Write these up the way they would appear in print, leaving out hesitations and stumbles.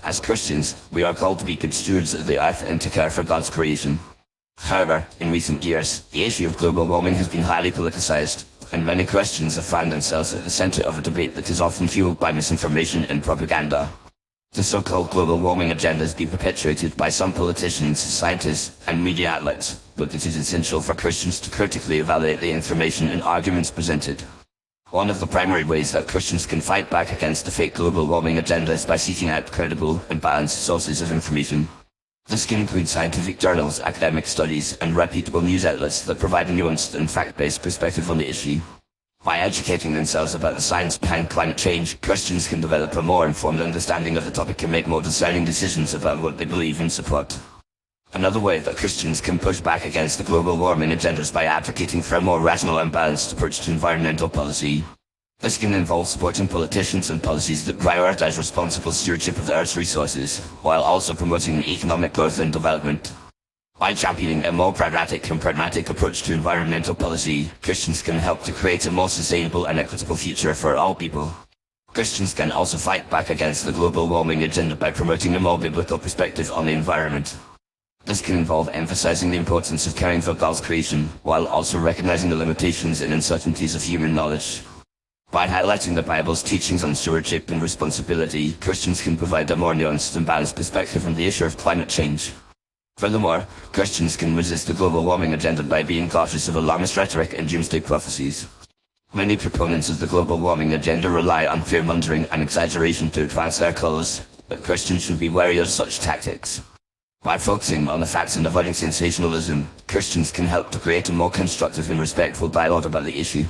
As Christians, we are called to be good stewards of the earth and to care for God's creation. However, in recent years, the issue of global warming has been highly politicized, and many Christians have found themselves at the center of a debate that is often fueled by misinformation and propaganda. The so-called global warming agenda is being perpetuated by some politicians, scientists, and media outlets, but it is essential for Christians to critically evaluate the information and arguments presented. One of the primary ways that Christians can fight back against the fake global warming agenda is by seeking out credible and balanced sources of information. This can include scientific journals, academic studies, and reputable news outlets that provide a nuanced and fact-based perspective on the issue. By educating themselves about the science behind climate change, Christians can develop a more informed understanding of the topic and make more discerning decisions about what they believe and support. Another way that Christians can push back against the global warming agenda is by advocating for a more rational and balanced approach to environmental policy. This can involve supporting politicians and policies that prioritize responsible stewardship of the Earth's resources, while also promoting economic growth and development. By championing a more pragmatic approach to environmental policy, Christians can help to create a more sustainable and equitable future for all people. Christians can also fight back against the global warming agenda by promoting a more biblical perspective on the environment. This can involve emphasizing the importance of caring for God's creation, while also recognizing the limitations and uncertainties of human knowledge. By highlighting the Bible's teachings on stewardship and responsibility, Christians can provide a more nuanced and balanced perspective on the issue of climate change. Furthermore, Christians can resist the global warming agenda by being cautious of alarmist rhetoric and doomsday prophecies. Many proponents of the global warming agenda rely on fear-mongering and exaggeration to advance their cause, but Christians should be wary of such tactics. By focusing on the facts and avoiding sensationalism, Christians can help to create a more constructive and respectful dialogue about the issue.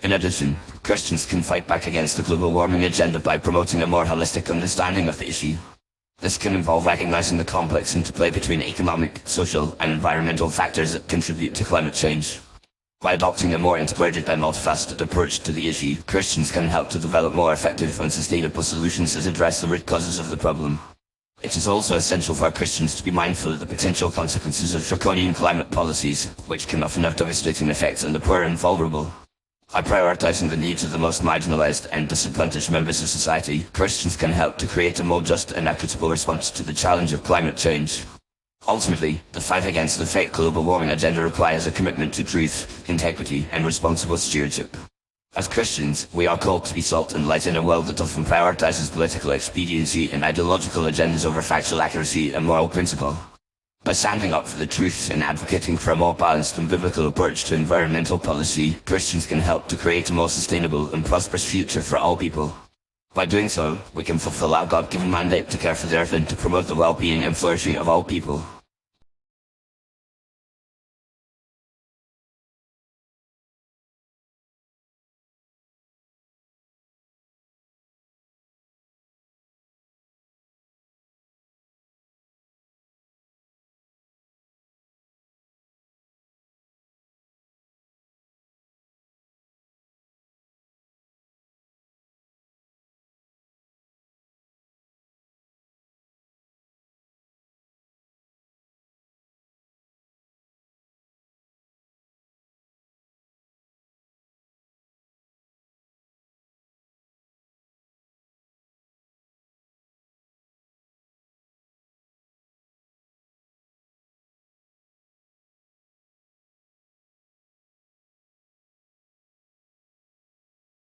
In addition, Christians can fight back against the global warming agenda by promoting a more holistic understanding of the issue. This can involve recognizing the complex interplay between economic, social, and environmental factors that contribute to climate change. By adopting a more integrated and multifaceted approach to the issue, Christians can help to develop more effective and sustainable solutions that address the root causes of the problem. It is also essential for Christians to be mindful of the potential consequences of draconian climate policies, which can often have devastating effects on the poor and vulnerable. By prioritizing the needs of the most marginalized and disadvantaged members of society, Christians can help to create a more just and equitable response to the challenge of climate change. Ultimately, the fight against the fake global warming agenda requires a commitment to truth, integrity, and responsible stewardship. As Christians, we are called to be salt and light in a world that often prioritizes political expediency and ideological agendas over factual accuracy and moral principle. By standing up for the truth and advocating for a more balanced and biblical approach to environmental policy, Christians can help to create a more sustainable and prosperous future for all people. By doing so, we can fulfill our God-given mandate to care for the earth and to promote the well-being and flourishing of all people.